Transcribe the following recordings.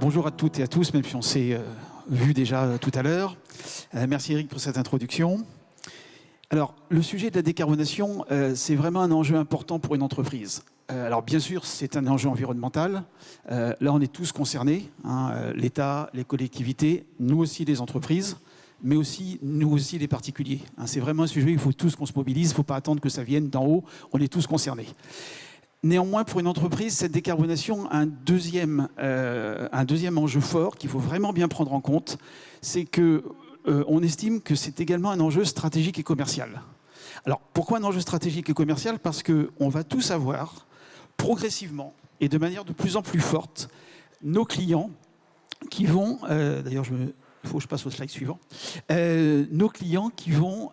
bonjour à toutes et à tous, même si on s'est vu déjà tout à l'heure. Merci Eric pour cette introduction. Alors, le sujet de la décarbonation, c'est vraiment un enjeu important pour une entreprise. Alors, bien sûr, c'est un enjeu environnemental. Là, on est tous concernés, hein, l'État, les collectivités, nous aussi les entreprises, mais aussi, nous aussi les particuliers. Hein, c'est vraiment un sujet où il faut tous qu'on se mobilise, il ne faut pas attendre que ça vienne d'en haut, on est tous concernés. Néanmoins, pour une entreprise, cette décarbonation a un deuxième enjeu fort qu'il faut vraiment bien prendre en compte, c'est qu'on estime que c'est également un enjeu stratégique et commercial. Alors, pourquoi un enjeu stratégique et commercial? Parce qu'on va tous avoir, progressivement et de manière de plus en plus forte, nos clients qui vont, d'ailleurs il faut que je passe au slide suivant, nos clients qui vont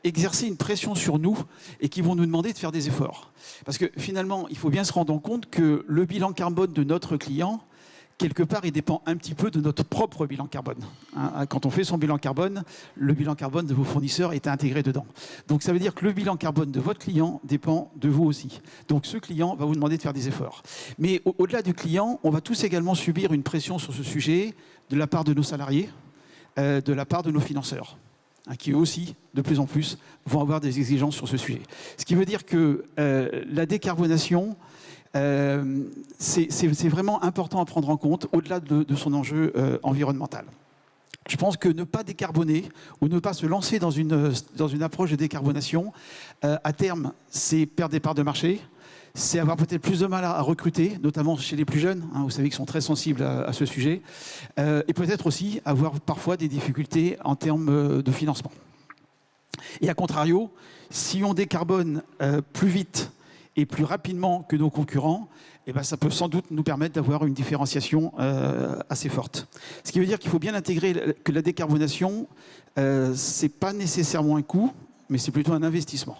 exercer une pression sur nous et qui vont nous demander de faire des efforts. Parce que finalement, il faut bien se rendre compte que le bilan carbone de notre client, quelque part, il dépend un petit peu de notre propre bilan carbone. Quand on fait son bilan carbone, le bilan carbone de vos fournisseurs est intégré dedans. Donc ça veut dire que le bilan carbone de votre client dépend de vous aussi. Donc ce client va vous demander de faire des efforts. Mais au-delà du client, on va tous également subir une pression sur ce sujet de la part de nos salariés, de la part de nos financeurs, qui eux aussi, de plus en plus, vont avoir des exigences sur ce sujet. Ce qui veut dire que la décarbonation, c'est vraiment important à prendre en compte au-delà de son enjeu environnemental. Je pense que ne pas décarboner ou ne pas se lancer dans une approche de décarbonation, à terme, c'est perdre des parts de marché, c'est avoir peut-être plus de mal à recruter, notamment chez les plus jeunes, hein, vous savez qu'ils sont très sensibles à ce sujet, et peut-être aussi avoir parfois des difficultés en termes de financement. Et à contrario, si on décarbone plus vite et plus rapidement que nos concurrents, eh ben, ça peut sans doute nous permettre d'avoir une différenciation assez forte. Ce qui veut dire qu'il faut bien intégrer que la décarbonation, ce n'est pas nécessairement un coût, mais c'est plutôt un investissement.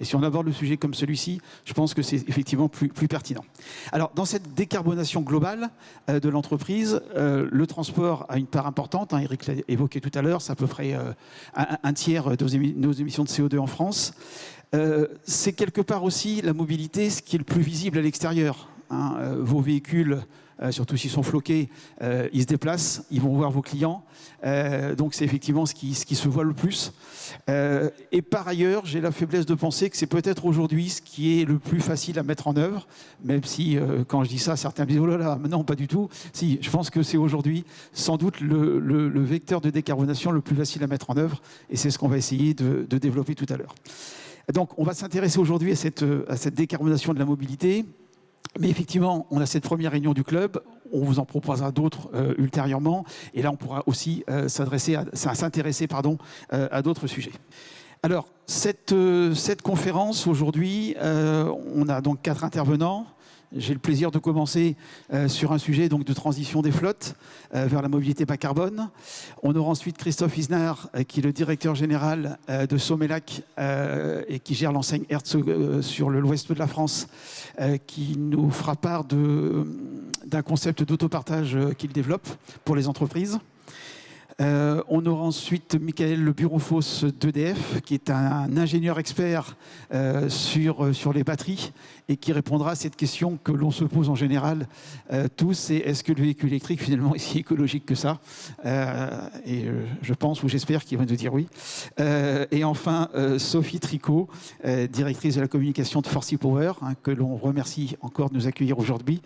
Et si on aborde le sujet comme celui-ci, je pense que c'est effectivement plus pertinent. Alors, dans cette décarbonation globale de l'entreprise, le transport a une part importante. Hein, Eric l'a évoqué tout à l'heure, c'est à peu près un tiers de nos émissions de CO2 en France. C'est quelque part aussi la mobilité, ce qui est le plus visible à l'extérieur. Hein, vos véhicules, surtout s'ils sont floqués, ils se déplacent, ils vont voir vos clients. Donc c'est effectivement ce qui se voit le plus. Et par ailleurs, j'ai la faiblesse de penser que c'est peut-être aujourd'hui ce qui est le plus facile à mettre en œuvre, même si quand je dis ça, certains me disent « Oh là là, non, pas du tout ». Si, je pense que c'est aujourd'hui sans doute le vecteur de décarbonation le plus facile à mettre en œuvre, et c'est ce qu'on va essayer de développer tout à l'heure. Donc on va s'intéresser aujourd'hui à cette décarbonation de la mobilité. Mais effectivement, on a cette première réunion du club, on vous en proposera d'autres ultérieurement, et là on pourra aussi s'intéresser à d'autres sujets. Alors, cette conférence aujourd'hui, on a donc 4 intervenants. J'ai le plaisir de commencer sur un sujet donc, de transition des flottes vers la mobilité bas carbone. On aura ensuite Christophe Isnard, qui est le directeur général de Somelac et qui gère l'enseigne Herzog sur l'ouest de la France, qui nous fera part d'un concept d'autopartage qu'il développe pour les entreprises. On aura ensuite Michael Le Bureau-Fosse d'EDF, qui est un ingénieur expert sur les batteries et qui répondra à cette question que l'on se pose en général tous, c'est est-ce que le véhicule électrique finalement est si écologique que ça? Et je pense ou j'espère qu'il va nous dire oui. Et enfin, Sophie Tricot, directrice de la communication de Forsy Power, hein, que l'on remercie encore de nous accueillir aujourd'hui,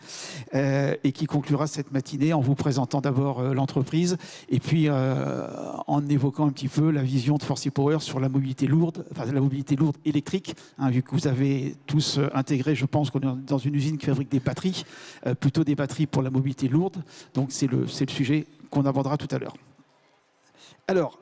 et qui conclura cette matinée en vous présentant d'abord l'entreprise et puis en évoquant un petit peu la vision de Forsy Power sur la mobilité lourde, enfin la mobilité lourde électrique, hein, vu que vous avez tous intégré, je pense qu'on est dans une usine qui fabrique des batteries, plutôt des batteries pour la mobilité lourde, donc c'est le sujet qu'on abordera tout à l'heure. Alors,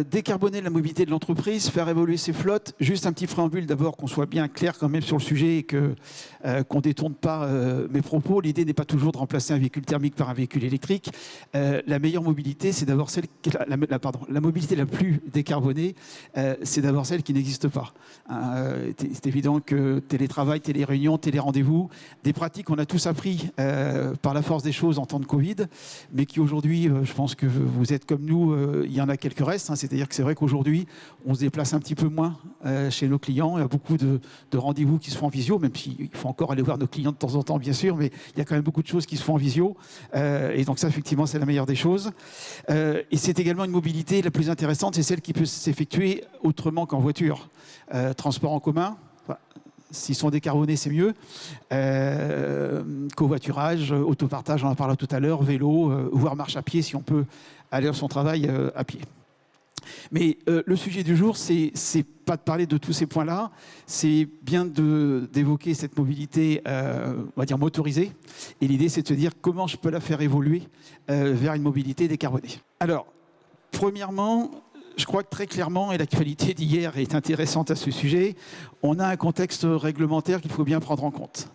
décarboner la mobilité de l'entreprise, faire évoluer ses flottes, juste un petit préambule d'abord, qu'on soit bien clair quand même sur le sujet et qu'on ne détourne pas mes propos. L'idée n'est pas toujours de remplacer un véhicule thermique par un véhicule électrique. La meilleure mobilité, c'est d'abord celle la mobilité la plus décarbonée, c'est d'abord celle qui n'existe pas. C'est évident que télétravail, téléréunion, télérendez-vous, des pratiques qu'on a tous appris par la force des choses en temps de Covid, mais qui aujourd'hui, je pense que vous êtes comme nous, il y en a quelques restes. terrestre, hein, c'est-à-dire que c'est vrai qu'aujourd'hui, on se déplace un petit peu moins chez nos clients. Il y a beaucoup de rendez-vous qui se font en visio, même s'il faut encore aller voir nos clients de temps en temps, bien sûr, mais il y a quand même beaucoup de choses qui se font en visio. Et donc ça, effectivement, c'est la meilleure des choses. Et c'est également une mobilité la plus intéressante, c'est celle qui peut s'effectuer autrement qu'en voiture. Transport en commun. S'ils sont décarbonés, c'est mieux. Covoiturage, autopartage, on en parlera tout à l'heure, vélo, voire marche à pied si on peut aller à son travail à pied. Mais le sujet du jour, c'est pas de parler de tous ces points-là, c'est bien d'évoquer cette mobilité, on va dire motorisée. Et l'idée, c'est de se dire comment je peux la faire évoluer vers une mobilité décarbonée. Alors, premièrement, je crois que très clairement, et l'actualité d'hier est intéressante à ce sujet, on a un contexte réglementaire qu'il faut bien prendre en compte.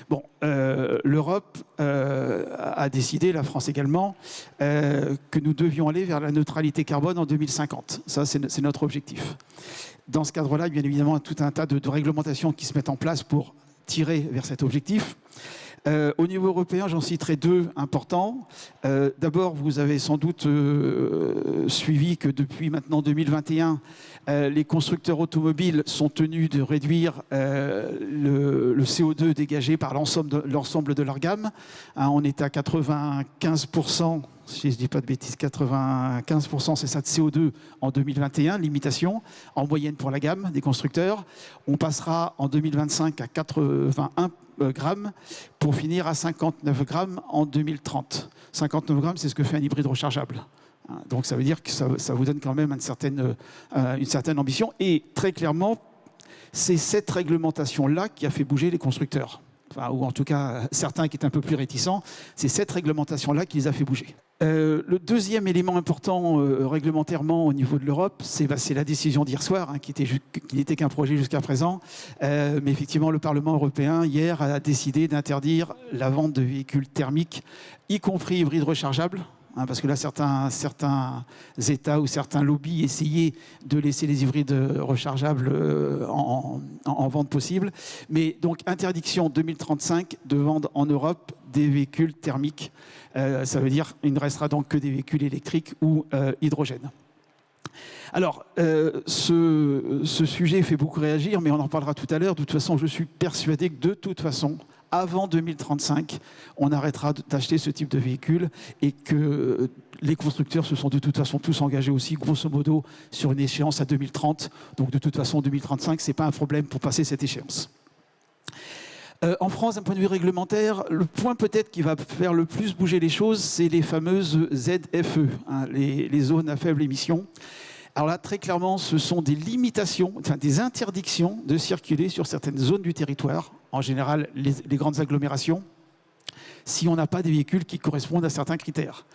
Bon, l'Europe a décidé, la France également, que nous devions aller vers la neutralité carbone en 2050. Ça, c'est notre objectif. Dans ce cadre-là, bien évidemment, tout un tas de réglementations qui se mettent en place pour tirer vers cet objectif. Au niveau européen, j'en citerai deux importants. D'abord, vous avez sans doute suivi que depuis maintenant 2021, les constructeurs automobiles sont tenus de réduire le CO2 dégagé par l'ensemble de leur gamme. Hein, on est à 95%, si je ne dis pas de bêtises, 95%, c'est ça, de CO2 en 2021, limitation, en moyenne pour la gamme des constructeurs. On passera en 2025 à 81 grammes pour finir à 59 grammes en 2030. 59 grammes, c'est ce que fait un hybride rechargeable. Donc ça veut dire que ça vous donne quand même une certaine ambition. Et très clairement, c'est cette réglementation-là qui a fait bouger les constructeurs. Enfin, ou en tout cas certains qui étaient un peu plus réticents, c'est cette réglementation-là qui les a fait bouger. Le deuxième élément important réglementairement au niveau de l'Europe, c'est la décision d'hier soir, hein, qui n'était qu'un projet jusqu'à présent. Mais effectivement, le Parlement européen, hier, a décidé d'interdire la vente de véhicules thermiques, y compris hybrides rechargeables. Hein, parce que là, certains États ou certains lobbies essayaient de laisser les hybrides rechargeables en vente possible. Mais donc, interdiction 2035 de vendre en Europe des véhicules thermiques. Ça veut dire qu'il ne restera donc que des véhicules électriques ou hydrogène. Alors, ce sujet fait beaucoup réagir, mais on en parlera tout à l'heure. De toute façon, je suis persuadé que de toute façon, avant 2035, on arrêtera d'acheter ce type de véhicule et que les constructeurs se sont de toute façon tous engagés aussi, grosso modo, sur une échéance à 2030. Donc de toute façon, 2035, ce n'est pas un problème pour passer cette échéance. En France, d'un point de vue réglementaire, le point peut-être qui va faire le plus bouger les choses, c'est les fameuses ZFE, hein, les zones à faible émission. Alors là, très clairement, ce sont des limitations, enfin des interdictions de circuler sur certaines zones du territoire, en général les grandes agglomérations, si on n'a pas des véhicules qui correspondent à certains critères.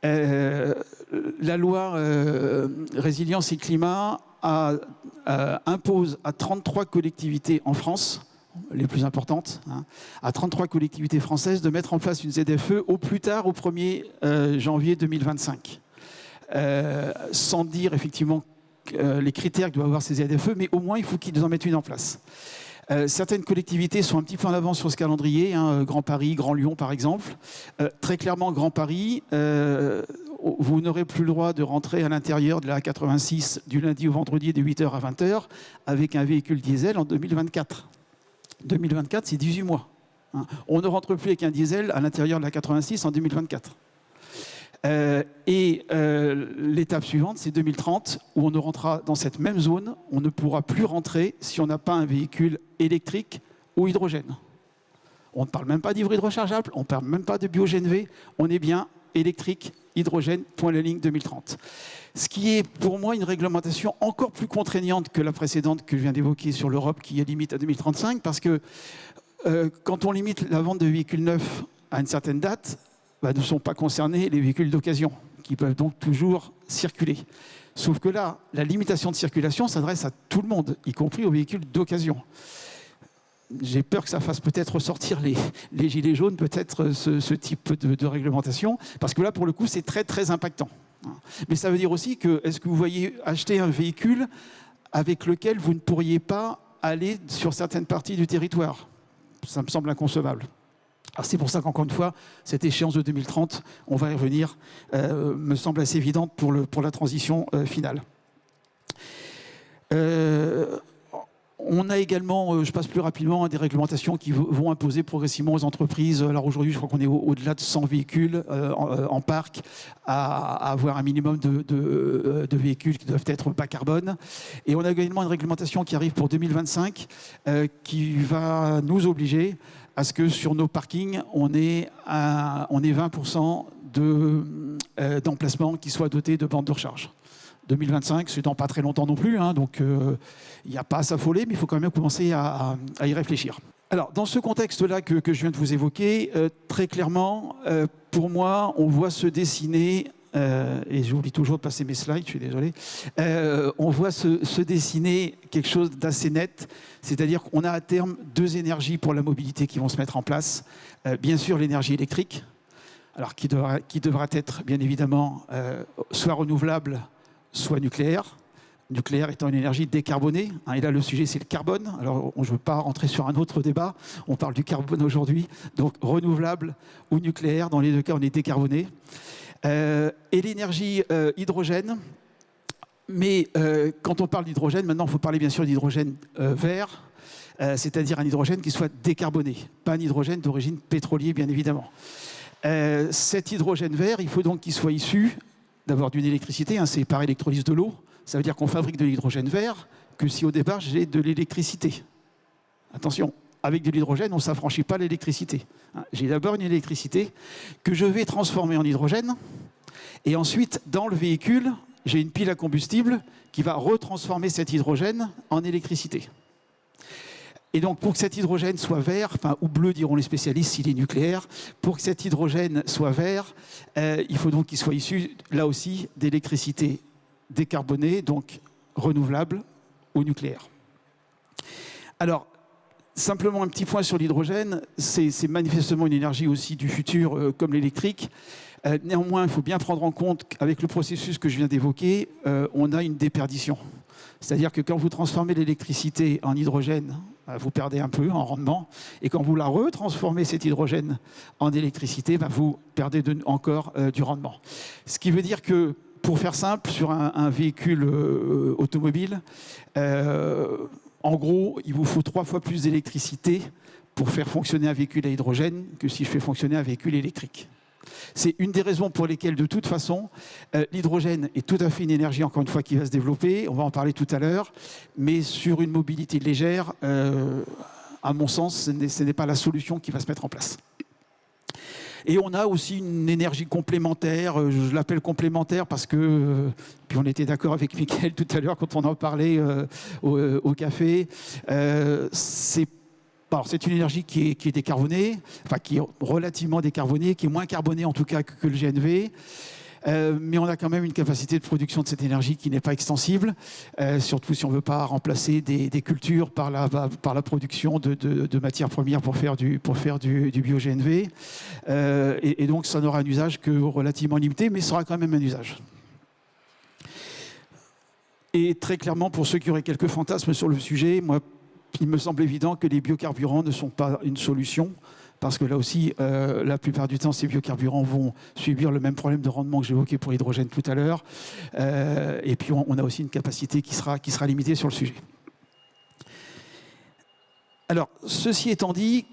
La loi Résilience et Climat impose à 33 collectivités en France, les plus importantes, hein, à 33 collectivités françaises de mettre en place une ZFE au plus tard au 1er janvier 2025. Sans dire effectivement les critères que doivent avoir ces ZFE, mais au moins il faut qu'ils en mettent une en place. Certaines collectivités sont un petit peu en avance sur ce calendrier, hein, Grand Paris, Grand Lyon par exemple. Très clairement, Grand Paris, vous n'aurez plus le droit de rentrer à l'intérieur de la A86 du lundi au vendredi de 8h à 20h avec un véhicule diesel en 2024. 2024, c'est 18 mois. Hein. On ne rentre plus avec un diesel à l'intérieur de la 86 en 2024. L'étape suivante, c'est 2030, où on ne rentrera dans cette même zone, on ne pourra plus rentrer si on n'a pas un véhicule électrique ou hydrogène. On ne parle même pas d'hybride rechargeable, on ne parle même pas de biogène-V, on est bien électrique, hydrogène, point la ligne 2030. Ce qui est pour moi une réglementation encore plus contraignante que la précédente que je viens d'évoquer sur l'Europe, qui est limite à 2035, parce que quand on limite la vente de véhicules neufs à une certaine date, ne sont pas concernés les véhicules d'occasion, qui peuvent donc toujours circuler. Sauf que là, la limitation de circulation s'adresse à tout le monde, y compris aux véhicules d'occasion. J'ai peur que ça fasse peut-être ressortir les gilets jaunes, peut-être ce type de réglementation, parce que là, pour le coup, c'est très, très impactant. Mais ça veut dire aussi que, est-ce que vous voyez acheter un véhicule avec lequel vous ne pourriez pas aller sur certaines parties du territoire? Ça me semble inconcevable. Alors c'est pour ça qu'encore une fois, cette échéance de 2030, on va y revenir, me semble assez évidente pour la transition finale. On a également, je passe plus rapidement, des réglementations qui vont imposer progressivement aux entreprises. Alors aujourd'hui, je crois qu'on est au-delà de 100 véhicules en parc, à avoir un minimum de véhicules qui doivent être bas carbone. Et on a également une réglementation qui arrive pour 2025 qui va nous obliger à ce que sur nos parkings, on ait 20% d'emplacements qui soient dotés de bandes de recharge. 2025, c'est dans pas très longtemps non plus, hein, donc il n'y a pas à s'affoler, mais il faut quand même commencer à y réfléchir. Alors, dans ce contexte-là que je viens de vous évoquer, très clairement, pour moi, on voit se dessiner, et j'oublie toujours de passer mes slides, je suis désolé, on voit se dessiner quelque chose d'assez net, c'est-à-dire qu'on a à terme 2 énergies pour la mobilité qui vont se mettre en place. Bien sûr, l'énergie électrique, alors qui devra être, bien évidemment, soit renouvelable, soit nucléaire. Nucléaire étant une énergie décarbonée. Et là, le sujet, c'est le carbone. Alors, je ne veux pas rentrer sur un autre débat. On parle du carbone aujourd'hui. Donc, renouvelable ou nucléaire, dans les 2 cas, on est décarboné. Et l'énergie hydrogène. Mais quand on parle d'hydrogène, maintenant, il faut parler bien sûr d'hydrogène vert, c'est-à-dire un hydrogène qui soit décarboné, pas un hydrogène d'origine pétrolière, bien évidemment. Cet hydrogène vert, il faut donc qu'il soit issu d'abord d'une électricité, hein, c'est par électrolyse de l'eau. Ça veut dire qu'on fabrique de l'hydrogène vert que si au départ j'ai de l'électricité. Attention, avec de l'hydrogène, on ne s'affranchit pas l'électricité. J'ai d'abord une électricité que je vais transformer en hydrogène. Et ensuite, dans le véhicule, j'ai une pile à combustible qui va retransformer cet hydrogène en électricité. Et donc, pour que cet hydrogène soit vert, enfin, ou bleu diront les spécialistes s'il est nucléaire, pour que cet hydrogène soit vert, il faut donc qu'il soit issu, là aussi, d'électricité décarbonée, donc renouvelable ou nucléaire. Alors, simplement un petit point sur l'hydrogène, c'est manifestement une énergie aussi du futur, comme l'électrique. Néanmoins, il faut bien prendre en compte qu'avec le processus que je viens d'évoquer, on a une déperdition. C'est-à-dire que quand vous transformez l'électricité en hydrogène, vous perdez un peu en rendement. Et quand vous la retransformez, cet hydrogène, en électricité, vous perdez encore du rendement. Ce qui veut dire que, pour faire simple, sur un véhicule automobile, en gros, il vous faut 3 fois plus d'électricité pour faire fonctionner un véhicule à hydrogène que si je fais fonctionner un véhicule électrique. C'est une des raisons pour lesquelles, de toute façon, l'hydrogène est tout à fait une énergie, encore une fois, qui va se développer. On va en parler tout à l'heure. Mais sur une mobilité légère, à mon sens, ce n'est pas la solution qui va se mettre en place. Et on a aussi une énergie complémentaire, je l'appelle complémentaire parce que, puis on était d'accord avec Mickaël tout à l'heure quand on en parlait au café, c'est une énergie qui est décarbonée, enfin qui est relativement décarbonée, qui est moins carbonée en tout cas que le GNV. Mais on a quand même une capacité de production de cette énergie qui n'est pas extensible, surtout si on ne veut pas remplacer des cultures par la production de matières premières pour faire du bio-GNV. Et donc ça n'aura un usage que relativement limité, mais ça aura quand même un usage. Et très clairement, pour ceux qui auraient quelques fantasmes sur le sujet, moi, il me semble évident que les biocarburants ne sont pas une solution, parce que là aussi, la plupart du temps, ces biocarburants vont subir le même problème de rendement que j'évoquais pour l'hydrogène tout à l'heure. Et puis, on a aussi une capacité qui sera limitée sur le sujet. Alors, ceci étant dit,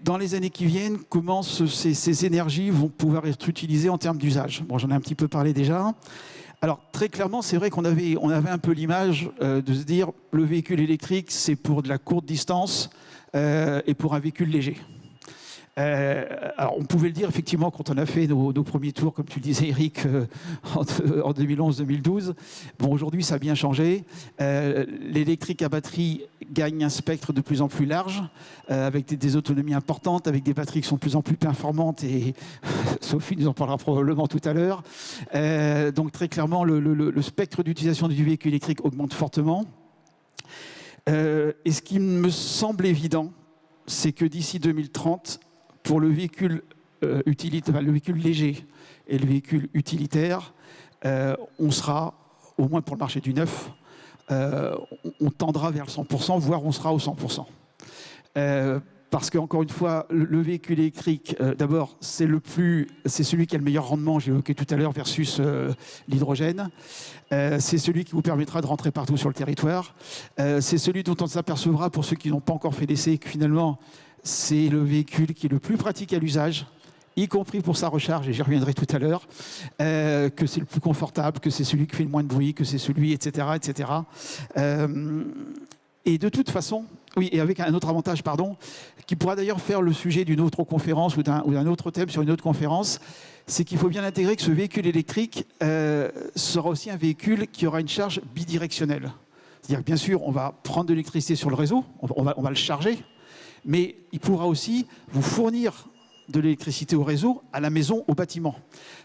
dans les années qui viennent, comment ces énergies vont pouvoir être utilisées en termes d'usage? Bon, j'en ai un petit peu parlé déjà. Alors, très clairement, c'est vrai qu'on avait un peu l'image de se dire le véhicule électrique, c'est pour de la courte distance et pour un véhicule léger. Alors, on pouvait le dire effectivement quand on a fait nos premiers tours, comme tu le disais, Eric, en 2011-2012. Bon, aujourd'hui, ça a bien changé. L'électrique à batterie gagne un spectre de plus en plus large, avec des autonomies importantes, avec des batteries qui sont de plus en plus performantes, et Sophie nous en parlera probablement tout à l'heure. Donc, très clairement, le spectre d'utilisation du véhicule électrique augmente fortement. Et ce qui me semble évident, c'est que d'ici 2030, pour le véhicule le véhicule léger et le véhicule utilitaire, on sera, au moins pour le marché du neuf, on tendra vers le 100%, voire on sera au 100%. parce qu'encore une fois, le véhicule électrique, d'abord, c'est celui qui a le meilleur rendement, j'ai évoqué tout à l'heure, versus l'hydrogène. C'est celui qui vous permettra de rentrer partout sur le territoire. C'est celui dont on s'apercevra, pour ceux qui n'ont pas encore fait l'essai, que finalement, c'est le véhicule qui est le plus pratique à l'usage, y compris pour sa recharge, et j'y reviendrai tout à l'heure, que c'est le plus confortable, que c'est celui qui fait le moins de bruit, que c'est celui, etc., etc. Et de toute façon, oui, et avec un autre avantage, pardon, qui pourra d'ailleurs faire le sujet d'une autre conférence ou d'un autre thème sur une autre conférence, c'est qu'il faut bien intégrer que ce véhicule électrique sera aussi un véhicule qui aura une charge bidirectionnelle. C'est-à-dire que bien sûr, on va prendre de l'électricité sur le réseau, on va le charger, mais il pourra aussi vous fournir de l'électricité au réseau, à la maison, au bâtiment.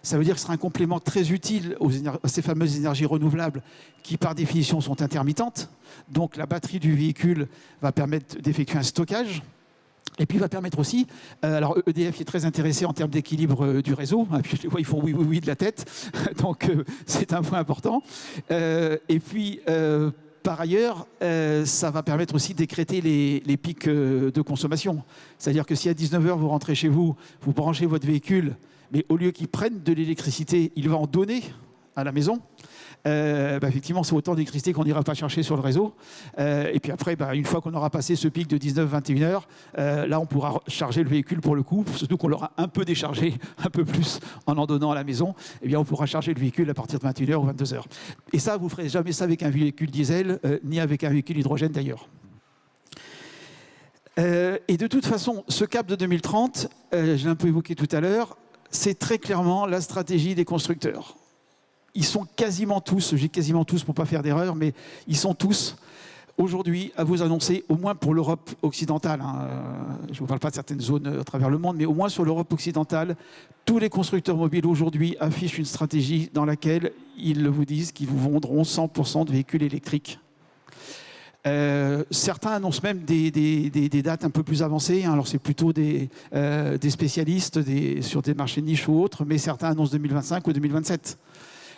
Ça veut dire que ce sera un complément très utile à ces fameuses énergies renouvelables qui, par définition, sont intermittentes. Donc la batterie du véhicule va permettre d'effectuer un stockage. Et puis, il va permettre aussi, alors EDF est très intéressé en termes d'équilibre du réseau, hein, puis je les vois, ils font oui, oui, oui de la tête, donc c'est un point important. Et puis, par ailleurs, ça va permettre aussi d'écréter les pics de consommation. C'est-à-dire que si à 19h, vous rentrez chez vous, vous branchez votre véhicule, mais au lieu qu'il prenne de l'électricité, il va en donner à la maison. Effectivement, c'est autant d'électricité qu'on n'ira pas chercher sur le réseau. Et puis après, une fois qu'on aura passé ce pic de 19-21 heures, là, on pourra charger le véhicule pour le coup, surtout qu'on l'aura un peu déchargé, un peu plus en donnant à la maison. Eh bien, on pourra charger le véhicule à partir de 21 heures ou 22 heures. Et ça, vous ne ferez jamais ça avec un véhicule diesel, ni avec un véhicule hydrogène d'ailleurs. Et de toute façon, ce cap de 2030, je l'ai un peu évoqué tout à l'heure, c'est très clairement la stratégie des constructeurs. Ils sont quasiment tous, j'ai quasiment tous pour ne pas faire d'erreur, mais ils sont tous aujourd'hui à vous annoncer, au moins pour l'Europe occidentale, hein, je ne vous parle pas de certaines zones à travers le monde, mais au moins sur l'Europe occidentale, tous les constructeurs mobiles aujourd'hui affichent une stratégie dans laquelle ils vous disent qu'ils vous vendront 100% de véhicules électriques. Certains annoncent même des dates un peu plus avancées, hein. Alors c'est plutôt des spécialistes sur des marchés de niche ou autres, mais certains annoncent 2025 ou 2027.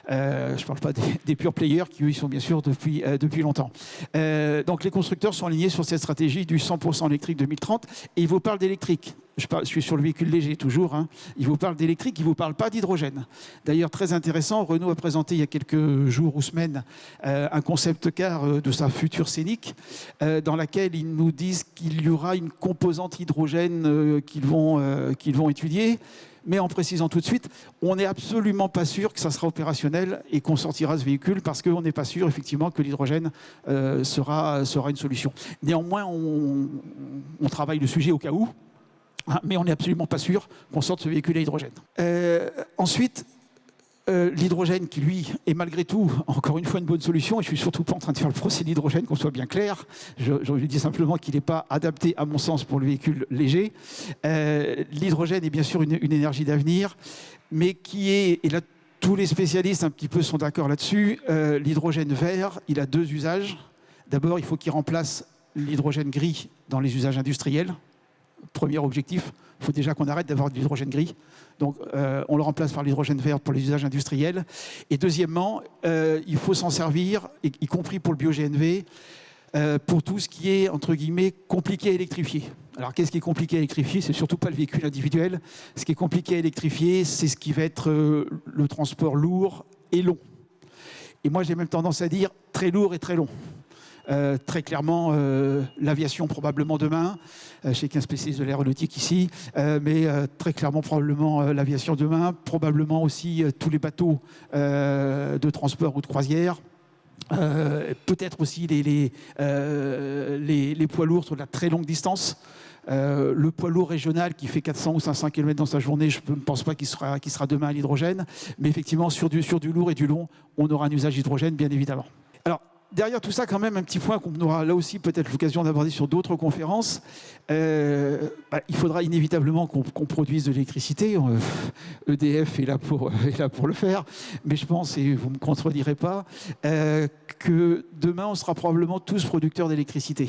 Je ne parle pas des pure players qui, eux, ils sont bien sûr depuis longtemps. Donc les constructeurs sont alignés sur cette stratégie du 100% électrique 2030 et ils vous parlent d'électrique. Je suis sur le véhicule léger toujours. Hein. Ils vous parlent d'électrique, ils ne vous parlent pas d'hydrogène. D'ailleurs, très intéressant, Renault a présenté il y a quelques jours ou semaines un concept car de sa future Scénic dans laquelle ils nous disent qu'il y aura une composante hydrogène qu'ils vont étudier. Mais en précisant tout de suite, on n'est absolument pas sûr que ça sera opérationnel et qu'on sortira ce véhicule parce qu'on n'est pas sûr effectivement que l'hydrogène sera une solution. Néanmoins, on travaille le sujet au cas où, hein, mais on n'est absolument pas sûr qu'on sorte ce véhicule à hydrogène. Ensuite, l'hydrogène qui, lui, est malgré tout, encore une fois, une bonne solution. Et je ne suis surtout pas en train de faire le procès de l'hydrogène, qu'on soit bien clair. Je lui dis simplement qu'il n'est pas adapté, à mon sens, pour le véhicule léger. L'hydrogène est bien sûr une énergie d'avenir, mais qui est, et là, tous les spécialistes un petit peu sont d'accord là-dessus, l'hydrogène vert, il a deux usages. D'abord, il faut qu'il remplace l'hydrogène gris dans les usages industriels. Premier objectif, il faut déjà qu'on arrête d'avoir de l'hydrogène gris. Donc, on le remplace par l'hydrogène vert pour les usages industriels. Et deuxièmement, il faut s'en servir, y compris pour le bio-GNV, pour tout ce qui est, entre guillemets, compliqué à électrifier. Alors, qu'est-ce qui est compliqué à électrifier? C'est surtout pas le véhicule individuel. Ce qui est compliqué à électrifier, c'est ce qui va être le transport lourd et long. Et moi, j'ai même tendance à dire très lourd et très long. Très clairement, l'aviation probablement demain. Je sais qu'il y a un spécialiste de l'aéronautique ici, mais très clairement probablement l'aviation demain, probablement aussi tous les bateaux de transport ou de croisière. Peut-être aussi les poids lourds sur de la très longue distance. Le poids lourd régional qui fait 400 ou 500 km dans sa journée, je ne pense pas qu'il sera demain à l'hydrogène. Mais effectivement, sur du lourd et du long, on aura un usage d'hydrogène, bien évidemment. Alors, derrière tout ça, quand même, un petit point qu'on aura là aussi peut-être l'occasion d'aborder sur d'autres conférences. Il faudra inévitablement qu'on produise de l'électricité. EDF est là pour le faire. Mais je pense, et vous ne me contredirez pas, que demain, on sera probablement tous producteurs d'électricité.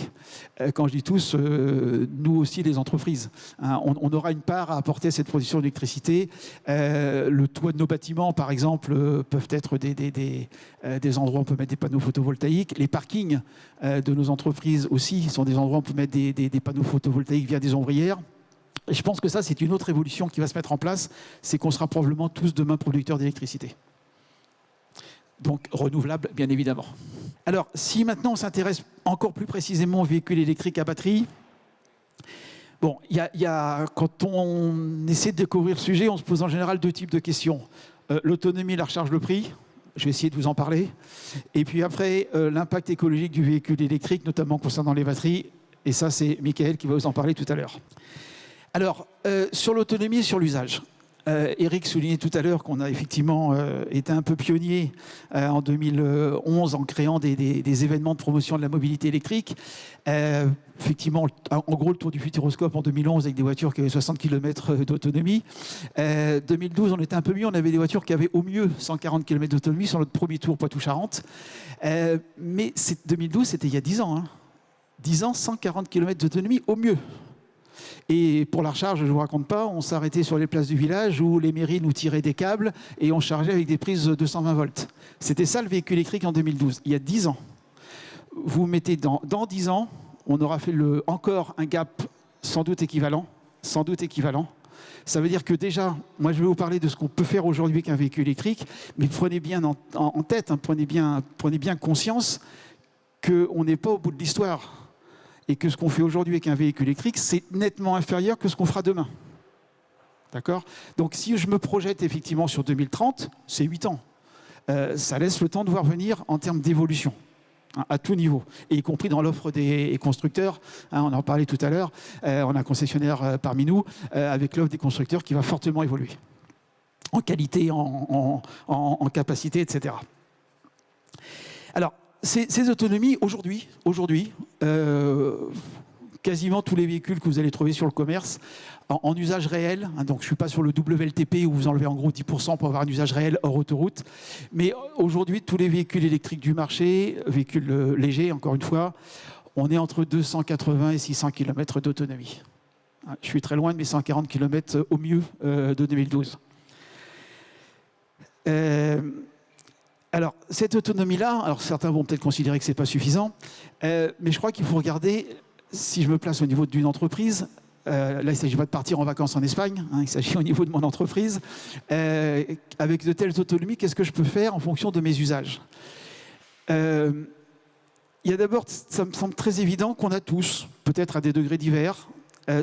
Quand je dis tous, nous aussi, les entreprises. Hein, on aura une part à apporter à cette production d'électricité. Le toit de nos bâtiments, par exemple, peuvent être des endroits où on peut mettre des panneaux photovoltaïques. photovoltaïques. Les parkings de nos entreprises aussi sont des endroits où on peut mettre des panneaux photovoltaïques via des ombrières. Et je pense que ça, c'est une autre évolution qui va se mettre en place, c'est qu'on sera probablement tous demain producteurs d'électricité. Donc renouvelable, bien évidemment. Alors, si maintenant on s'intéresse encore plus précisément aux véhicules électriques à batterie, bon, quand on essaie de découvrir le sujet, on se pose en général deux types de questions. L'autonomie, la recharge, le prix. Je vais essayer de vous en parler. Et puis après, l'impact écologique du véhicule électrique, notamment concernant les batteries. Et ça, c'est Michael qui va vous en parler tout à l'heure. Alors, sur l'autonomie et sur l'usage. Eric soulignait tout à l'heure qu'on a effectivement été un peu pionnier en 2011 en créant des événements de promotion de la mobilité électrique. Effectivement, en gros, le Tour du Futuroscope en 2011 avec des voitures qui avaient 60 km d'autonomie. 2012, on était un peu mieux, on avait des voitures qui avaient au mieux 140 km d'autonomie sur notre premier tour Poitou-Charentes. Mais 2012, c'était il y a 10 ans. 10 ans, 140 km d'autonomie au mieux. Et pour la recharge, je ne vous raconte pas, on s'arrêtait sur les places du village où les mairies nous tiraient des câbles et on chargeait avec des prises de 220 volts. C'était ça le véhicule électrique en 2012, il y a 10 ans. Vous mettez dans 10 ans, on aura fait encore un gap sans doute équivalent. Ça veut dire que déjà, moi je vais vous parler de ce qu'on peut faire aujourd'hui avec un véhicule électrique, mais prenez bien en tête, prenez bien conscience qu'on n'est pas au bout de l'histoire. Et que ce qu'on fait aujourd'hui avec un véhicule électrique, c'est nettement inférieur que ce qu'on fera demain. D'accord ? Donc si je me projette effectivement sur 2030, c'est 8 ans. Ça laisse le temps de voir venir en termes d'évolution, à tout niveau, et y compris dans l'offre des constructeurs. On en parlait tout à l'heure, on a un concessionnaire parmi nous, avec l'offre des constructeurs qui va fortement évoluer, en qualité, en capacité, etc. Alors, ces autonomies, aujourd'hui, quasiment tous les véhicules que vous allez trouver sur le commerce, en usage réel, donc je ne suis pas sur le WLTP où vous enlevez en gros 10% pour avoir un usage réel hors autoroute, mais aujourd'hui, tous les véhicules électriques du marché, véhicules légers, encore une fois, on est entre 280 et 600 km d'autonomie. Je suis très loin de mes 140 km au mieux de 2012. Alors, cette autonomie-là, alors certains vont peut-être considérer que ce n'est pas suffisant, mais je crois qu'il faut regarder, si je me place au niveau d'une entreprise, là il ne s'agit pas de partir en vacances en Espagne, il s'agit au niveau de mon entreprise, avec de telles autonomies, qu'est-ce que je peux faire en fonction de mes usages ? Il y a d'abord, ça me semble très évident qu'on a tous, peut-être à des degrés divers,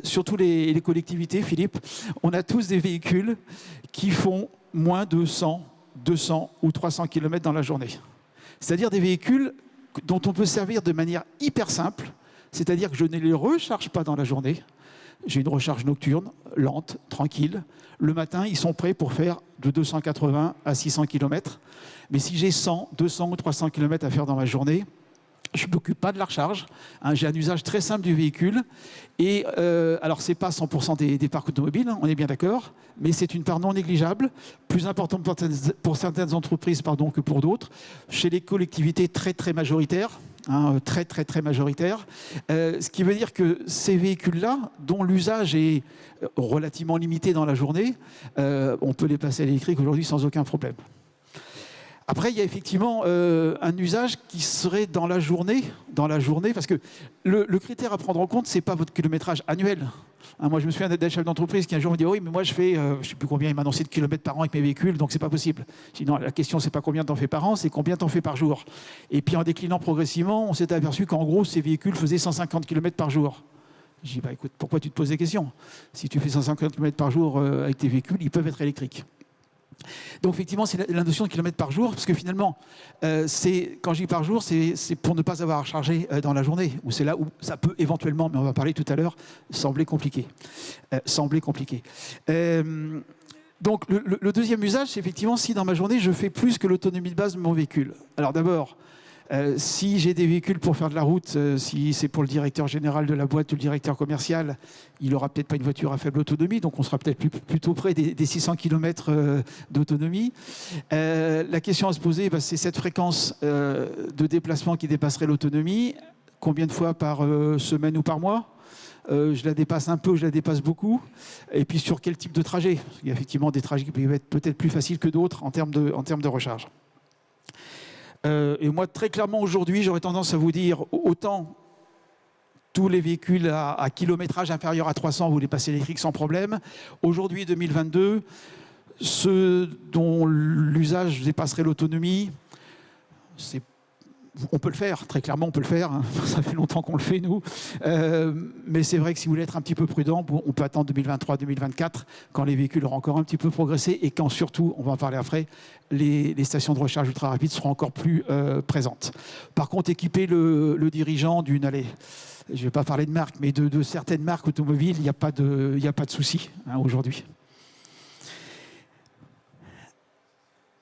surtout les collectivités, Philippe, on a tous des véhicules qui font moins de 100, 200 ou 300 km dans la journée. C'est-à-dire des véhicules dont on peut servir de manière hyper simple, c'est-à-dire que je ne les recharge pas dans la journée. J'ai une recharge nocturne, lente, tranquille. Le matin, ils sont prêts pour faire de 280 à 600 km. Mais si j'ai 100, 200 ou 300 km à faire dans ma journée, je ne m'occupe pas de la recharge. J'ai un usage très simple du véhicule. Et alors, ce n'est pas 100% des parcs automobiles, on est bien d'accord, mais c'est une part non négligeable, plus importante pour certaines entreprises que pour d'autres. Chez les collectivités, très très majoritaires. Très majoritaire. Ce qui veut dire que ces véhicules-là, dont l'usage est relativement limité dans la journée, on peut les passer à l'électrique aujourd'hui sans aucun problème. Après, il y a effectivement un usage qui serait dans la journée, parce que le critère à prendre en compte, ce n'est pas votre kilométrage annuel. Moi, je me souviens d'un chef d'entreprise qui un jour me dit « Oui, mais moi, je fais, je ne sais plus combien il m'a annoncé de kilomètres par an avec mes véhicules, donc ce n'est pas possible. » Je dis « Non, la question, ce n'est pas combien tu en fais par an, c'est combien tu en fais par jour. » Et puis, en déclinant progressivement, on s'est aperçu qu'en gros, ces véhicules faisaient 150 km par jour. Je dis « Écoute, pourquoi tu te poses des questions ? Si tu fais 150 km par jour avec tes véhicules, ils peuvent être électriques. » Donc effectivement, c'est la notion de kilomètres par jour, parce que finalement, quand je dis par jour, c'est pour ne pas avoir à recharger dans la journée, ou c'est là où ça peut éventuellement, mais on va parler tout à l'heure, sembler compliqué. Donc le deuxième usage, c'est effectivement si dans ma journée, je fais plus que l'autonomie de base de mon véhicule. Alors d'abord, si j'ai des véhicules pour faire de la route, si c'est pour le directeur général de la boîte ou le directeur commercial, il n'aura peut-être pas une voiture à faible autonomie, donc on sera peut-être plutôt près des 600 km d'autonomie. La question à se poser, c'est cette fréquence de déplacement qui dépasserait l'autonomie. Combien de fois par semaine ou par mois ? Je la dépasse un peu ou je la dépasse beaucoup. Et puis sur quel type de trajet ? Il y a effectivement des trajets qui peuvent être peut-être plus faciles que d'autres en termes de recharge. Et moi, très clairement, aujourd'hui, j'aurais tendance à vous dire, autant tous les véhicules à kilométrage inférieur à 300, vous les passez électriques sans problème. Aujourd'hui, 2022, ceux dont l'usage dépasserait l'autonomie, on peut le faire, très clairement on peut le faire, hein. Ça fait longtemps qu'on le fait nous, mais c'est vrai que si vous voulez être un petit peu prudent, on peut attendre 2023-2024 quand les véhicules auront encore un petit peu progressé et quand surtout, on va en parler après, les stations de recharge ultra rapides seront encore plus présentes. Par contre, équiper le dirigeant d'une, allez, je ne vais pas parler de marque, mais de certaines marques automobiles, il n'y a pas de souci, hein, aujourd'hui.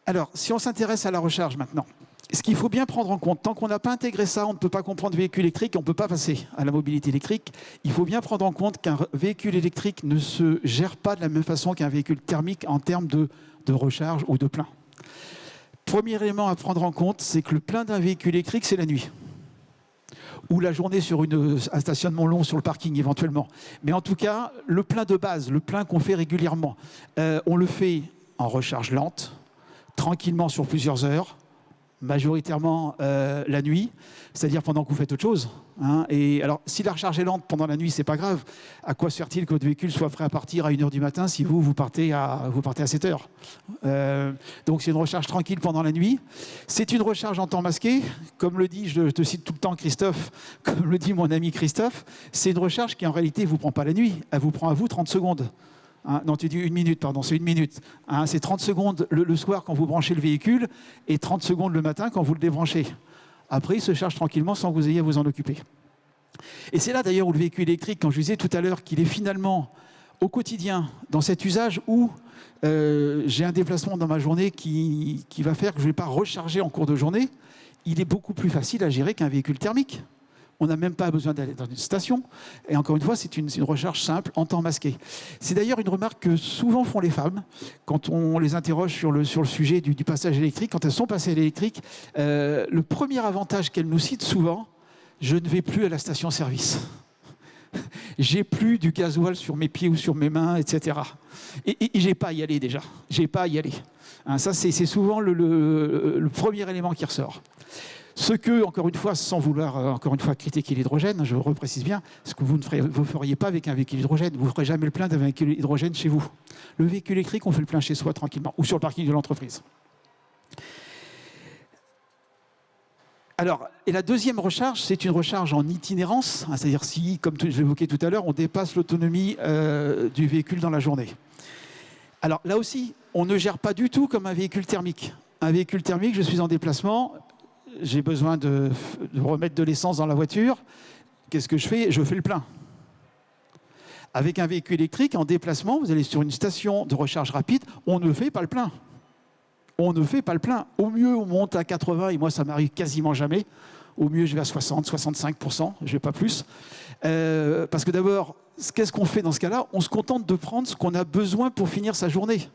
Alors, si on s'intéresse à la recharge maintenant, ce qu'il faut bien prendre en compte, tant qu'on n'a pas intégré ça, on ne peut pas comprendre véhicule électrique, on ne peut pas passer à la mobilité électrique. Il faut bien prendre en compte qu'un véhicule électrique ne se gère pas de la même façon qu'un véhicule thermique en termes de recharge ou de plein. Premier élément à prendre en compte, c'est que le plein d'un véhicule électrique, c'est la nuit. Ou la journée sur un stationnement long sur le parking éventuellement. Mais en tout cas, le plein de base, le plein qu'on fait régulièrement, on le fait en recharge lente, tranquillement sur plusieurs heures, majoritairement la nuit, c'est-à-dire pendant que vous faites autre chose. Hein. Et alors, si la recharge est lente pendant la nuit, c'est pas grave. À quoi sert-il que votre véhicule soit prêt à partir à 1h du matin si vous partez à 7h? Donc, c'est une recharge tranquille pendant la nuit. C'est une recharge en temps masqué. Comme le dit, je te cite tout le temps Christophe, comme le dit mon ami Christophe, c'est une recharge qui, en réalité, ne vous prend pas la nuit. Elle vous prend à vous 30 secondes. Hein, non, tu dis 1 minute, pardon, c'est 1 minute. Hein, c'est 30 secondes le soir quand vous branchez le véhicule et 30 secondes le matin quand vous le débranchez. Après, il se charge tranquillement sans que vous ayez à vous en occuper. Et c'est là d'ailleurs où le véhicule électrique, quand je disais tout à l'heure qu'il est finalement au quotidien, dans cet usage où j'ai un déplacement dans ma journée qui va faire que je ne vais pas recharger en cours de journée, il est beaucoup plus facile à gérer qu'un véhicule thermique. On n'a même pas besoin d'aller dans une station. Et encore une fois, c'est une recharge simple en temps masqué. C'est d'ailleurs une remarque que souvent font les femmes quand on les interroge sur le sujet du passage électrique. Quand elles sont passées à l'électrique, le premier avantage qu'elles nous citent souvent, je ne vais plus à la station-service. J'ai plus du gasoil sur mes pieds ou sur mes mains, etc. Et j'ai pas à y aller déjà. J'ai pas à y aller. Hein, ça, c'est souvent le premier élément qui ressort. Ce que, encore une fois, sans vouloir encore une fois critiquer l'hydrogène, je reprécise bien, ce que vous ne feriez pas avec un véhicule hydrogène. Vous ne ferez jamais le plein d'un véhicule hydrogène chez vous. Le véhicule électrique, on fait le plein chez soi tranquillement, ou sur le parking de l'entreprise. Alors, et la deuxième recharge, c'est une recharge en itinérance, hein, c'est-à-dire si, comme je l'évoquais tout à l'heure, on dépasse l'autonomie du véhicule dans la journée. Alors là aussi, on ne gère pas du tout comme un véhicule thermique. Un véhicule thermique, je suis en déplacement, j'ai besoin de remettre de l'essence dans la voiture. Qu'est-ce que je fais? Je fais le plein. Avec un véhicule électrique, en déplacement, vous allez sur une station de recharge rapide, on ne fait pas le plein. On ne fait pas le plein. Au mieux, on monte à 80, et moi, ça m'arrive quasiment jamais. Au mieux, je vais à 60, 65%, je ne vais pas plus. Parce que d'abord, qu'est-ce qu'on fait dans ce cas-là? On se contente de prendre ce qu'on a besoin pour finir sa journée.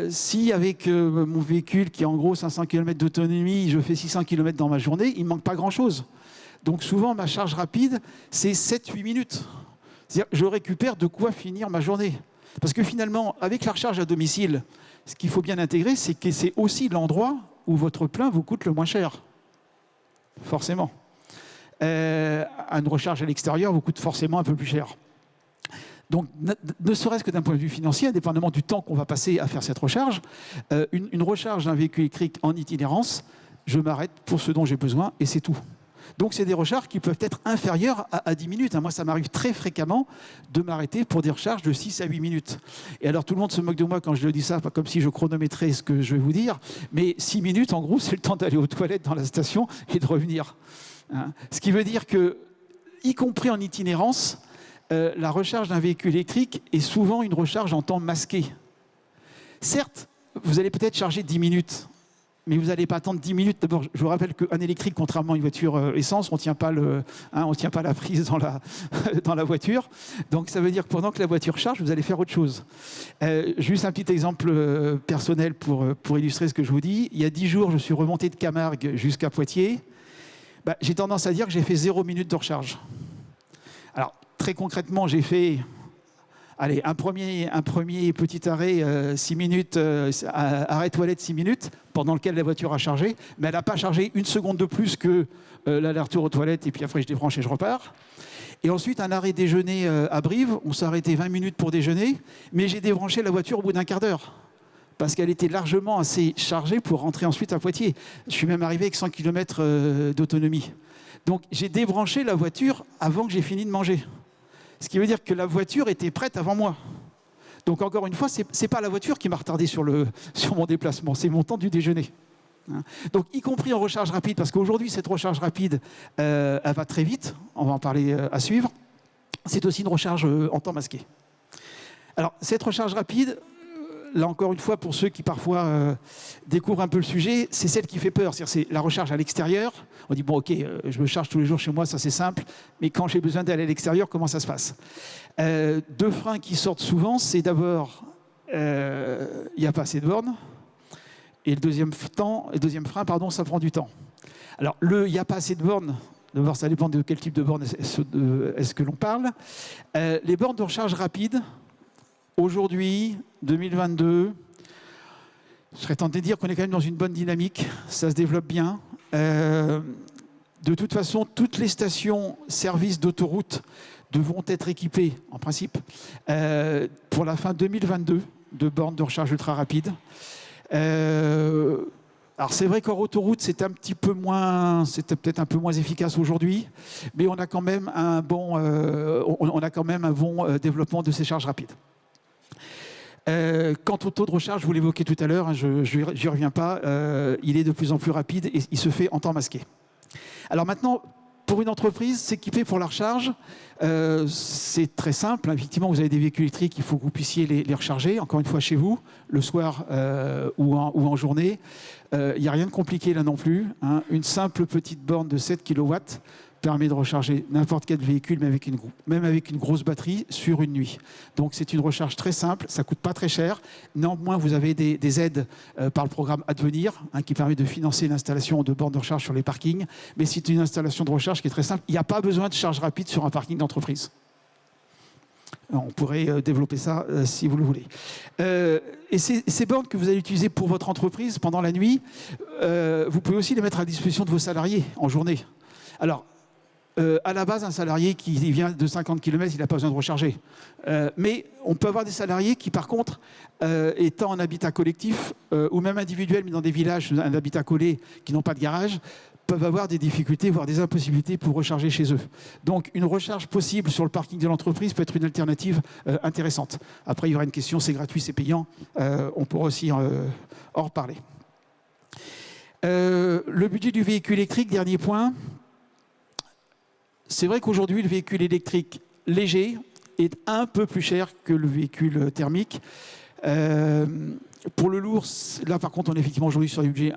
Si avec mon véhicule qui est en gros 500 km d'autonomie, je fais 600 km dans ma journée, il ne manque pas grand-chose. Donc souvent, ma charge rapide, c'est 7-8 minutes. C'est-à-dire je récupère de quoi finir ma journée. Parce que finalement, avec la recharge à domicile, ce qu'il faut bien intégrer, c'est que c'est aussi l'endroit où votre plein vous coûte le moins cher. Forcément. Une recharge à l'extérieur vous coûte forcément un peu plus cher. Donc, ne serait-ce que d'un point de vue financier, indépendamment du temps qu'on va passer à faire cette recharge, une recharge d'un véhicule électrique en itinérance, je m'arrête pour ce dont j'ai besoin et c'est tout. Donc, c'est des recharges qui peuvent être inférieures à 10 minutes. Moi, ça m'arrive très fréquemment de m'arrêter pour des recharges de 6 à 8 minutes. Et alors, tout le monde se moque de moi quand je le dis ça, pas comme si je chronométrais ce que je vais vous dire, mais 6 minutes, en gros, c'est le temps d'aller aux toilettes dans la station et de revenir. Hein. Ce qui veut dire que, y compris en itinérance, la recharge d'un véhicule électrique est souvent une recharge en temps masqué. Certes, vous allez peut-être charger 10 minutes, mais vous n'allez pas attendre 10 minutes. D'abord, je vous rappelle qu'un électrique, contrairement à une voiture essence, on ne tient pas la prise dans la voiture. Donc, ça veut dire que pendant que la voiture charge, vous allez faire autre chose. Juste un petit exemple personnel pour illustrer ce que je vous dis. Il y a 10 jours, je suis remonté de Camargue jusqu'à Poitiers. J'ai tendance à dire que j'ai fait 0 minute de recharge. Alors, très concrètement, j'ai fait allez, un premier petit arrêt, 6 minutes, arrêt toilette 6 minutes, pendant lequel la voiture a chargé, mais elle n'a pas chargé une seconde de plus que l'aller-retour aux toilettes, et puis après je débranche et je repars. Et ensuite, un arrêt déjeuner à Brive, on s'est arrêté 20 minutes pour déjeuner, mais j'ai débranché la voiture au bout d'un quart d'heure, parce qu'elle était largement assez chargée pour rentrer ensuite à Poitiers. Je suis même arrivé avec 100 km d'autonomie. Donc j'ai débranché la voiture avant que j'ai fini de manger. Ce qui veut dire que la voiture était prête avant moi. Donc encore une fois, ce n'est pas la voiture qui m'a retardé sur mon déplacement, c'est mon temps du déjeuner. Donc y compris en recharge rapide, parce qu'aujourd'hui cette recharge rapide, elle va très vite, on va en parler à suivre. C'est aussi une recharge en temps masqué. Alors cette recharge rapide, là encore une fois, pour ceux qui parfois découvrent un peu le sujet, c'est celle qui fait peur. C'est la recharge à l'extérieur. On dit, bon, ok, je me charge tous les jours chez moi, ça c'est simple. Mais quand j'ai besoin d'aller à l'extérieur, comment ça se passe? Deux freins qui sortent souvent, c'est d'abord, il n'y a pas assez de bornes. Et le deuxième frein, ça prend du temps. Alors, il n'y a pas assez de bornes. D'abord, ça dépend de quel type de borne est-ce que l'on parle. Les bornes de recharge rapide, aujourd'hui, 2022, je serais tenté de dire qu'on est quand même dans une bonne dynamique. Ça se développe bien. De toute façon, toutes les stations services d'autoroute devront être équipées, en principe, pour la fin 2022, de bornes de recharge ultra rapide. Alors c'est vrai qu'en autoroute, c'était peut-être un peu moins efficace aujourd'hui, mais on a quand même un bon développement de ces charges rapides. Quant au taux de recharge, je vous l'évoquais tout à l'heure, hein, je n'y reviens pas, il est de plus en plus rapide et il se fait en temps masqué. Alors maintenant, pour une entreprise, s'équiper pour la recharge, c'est très simple. Effectivement, vous avez des véhicules électriques, il faut que vous puissiez les recharger, encore une fois chez vous, le soir ou en journée. Il n'y a rien de compliqué là non plus, hein. Une simple petite borne de 7 kW permet de recharger n'importe quel véhicule, même avec une grosse batterie, sur une nuit. Donc c'est une recharge très simple, ça ne coûte pas très cher. Néanmoins, vous avez des aides par le programme Advenir, hein, qui permet de financer l'installation de bornes de recharge sur les parkings. Mais c'est une installation de recharge qui est très simple. Il n'y a pas besoin de charge rapide sur un parking d'entreprise. On pourrait développer ça si vous le voulez. Et ces bornes que vous allez utiliser pour votre entreprise pendant la nuit, vous pouvez aussi les mettre à disposition de vos salariés en journée. Alors, à la base, un salarié qui vient de 50 km, il n'a pas besoin de recharger. Mais on peut avoir des salariés qui, par contre, étant en habitat collectif, ou même individuel, mais dans des villages, un habitat collé, qui n'ont pas de garage, peuvent avoir des difficultés, voire des impossibilités pour recharger chez eux. Donc, une recharge possible sur le parking de l'entreprise peut être une alternative intéressante. Après, il y aura une question, c'est gratuit, c'est payant. On pourra aussi en reparler. Le budget du véhicule électrique, dernier point. C'est vrai qu'aujourd'hui, le véhicule électrique léger est un peu plus cher que le véhicule thermique. Pour le lourd, là par contre, on est effectivement aujourd'hui sur des budgets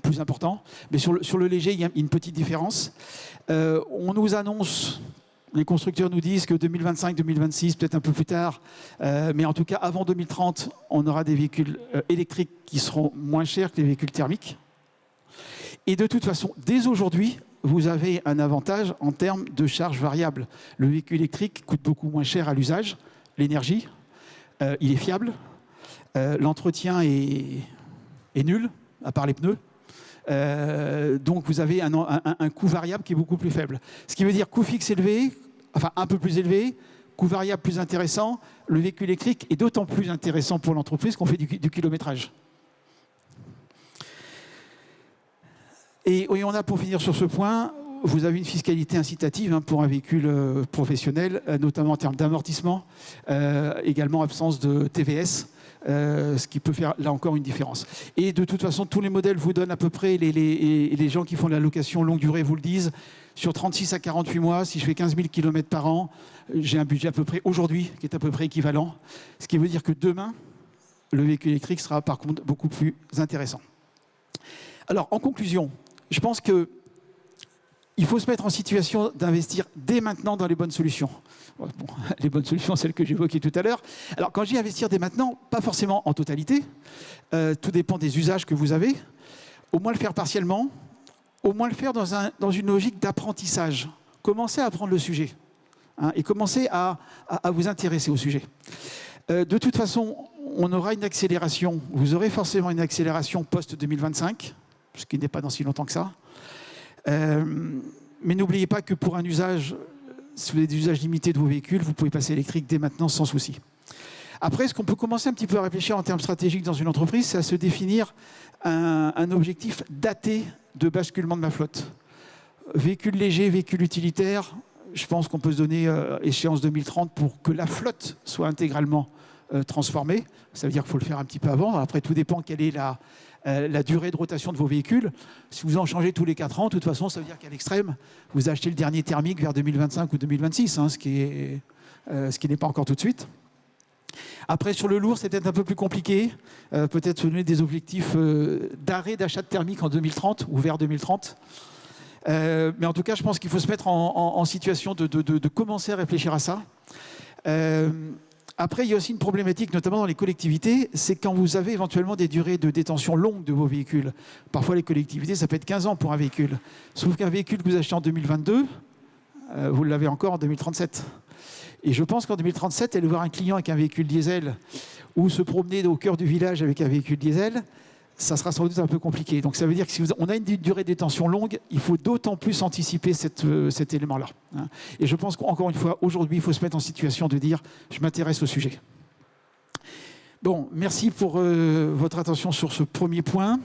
plus importants. Mais sur le léger, il y a une petite différence. On nous annonce, les constructeurs nous disent que 2025-2026, peut-être un peu plus tard, mais en tout cas avant 2030, on aura des véhicules électriques qui seront moins chers que les véhicules thermiques. Et de toute façon, dès aujourd'hui, vous avez un avantage en termes de charge variable. Le véhicule électrique coûte beaucoup moins cher à l'usage, l'énergie, il est fiable, l'entretien est nul, à part les pneus. Donc vous avez un coût variable qui est beaucoup plus faible. Ce qui veut dire coût fixe élevé, enfin un peu plus élevé, coût variable plus intéressant. Le véhicule électrique est d'autant plus intéressant pour l'entreprise qu'on fait du kilométrage. Et on a, pour finir sur ce point, vous avez une fiscalité incitative pour un véhicule professionnel, notamment en termes d'amortissement, également absence de TVS, ce qui peut faire là encore une différence. Et de toute façon, tous les modèles vous donnent à peu près, les gens qui font de la location longue durée vous le disent, sur 36 à 48 mois, si je fais 15 000 km par an, j'ai un budget à peu près aujourd'hui qui est à peu près équivalent, ce qui veut dire que demain, le véhicule électrique sera par contre beaucoup plus intéressant. Alors, en conclusion, je pense qu'il faut se mettre en situation d'investir dès maintenant dans les bonnes solutions. Bon, les bonnes solutions, celles que j'évoquais tout à l'heure. Alors, quand je dis investir dès maintenant, pas forcément en totalité, tout dépend des usages que vous avez, au moins le faire partiellement, au moins le faire dans une logique d'apprentissage. Commencez à apprendre le sujet. hein, et commencez à vous intéresser au sujet. De toute façon, on aura une accélération, vous aurez forcément une accélération post-2025, ce qui n'est pas dans si longtemps que ça. Mais n'oubliez pas que pour un usage, si vous avez des usages limités de vos véhicules, vous pouvez passer électrique dès maintenant sans souci. Après, ce qu'on peut commencer un petit peu à réfléchir en termes stratégiques dans une entreprise, c'est à se définir un objectif daté de basculement de ma flotte. Véhicule léger, véhicule utilitaire, je pense qu'on peut se donner échéance 2030 pour que la flotte soit intégralement transformée. Ça veut dire qu'il faut le faire un petit peu avant. Après, tout dépend quelle est la durée de rotation de vos véhicules. Si vous en changez tous les 4 ans, de toute façon, ça veut dire qu'à l'extrême, vous achetez le dernier thermique vers 2025 ou 2026, hein, ce qui n'est pas encore tout de suite. Après, sur le lourd, c'est peut-être un peu plus compliqué. Peut-être se donner des objectifs d'arrêt d'achat de thermique en 2030 ou vers 2030. Mais en tout cas, je pense qu'il faut se mettre en situation de commencer à réfléchir à ça. Après, il y a aussi une problématique, notamment dans les collectivités, c'est quand vous avez éventuellement des durées de détention longues de vos véhicules. Parfois, les collectivités, ça peut être 15 ans pour un véhicule. Sauf qu'un véhicule que vous achetez en 2022, vous l'avez encore en 2037. Et je pense qu'en 2037, aller voir un client avec un véhicule diesel ou se promener au cœur du village avec un véhicule diesel, ça sera sans doute un peu compliqué. Donc ça veut dire que si on a une durée de détention longue, il faut d'autant plus anticiper cet élément-là. Et je pense qu'encore une fois, aujourd'hui, il faut se mettre en situation de dire « je m'intéresse au sujet ». Bon, merci pour votre attention sur ce premier point.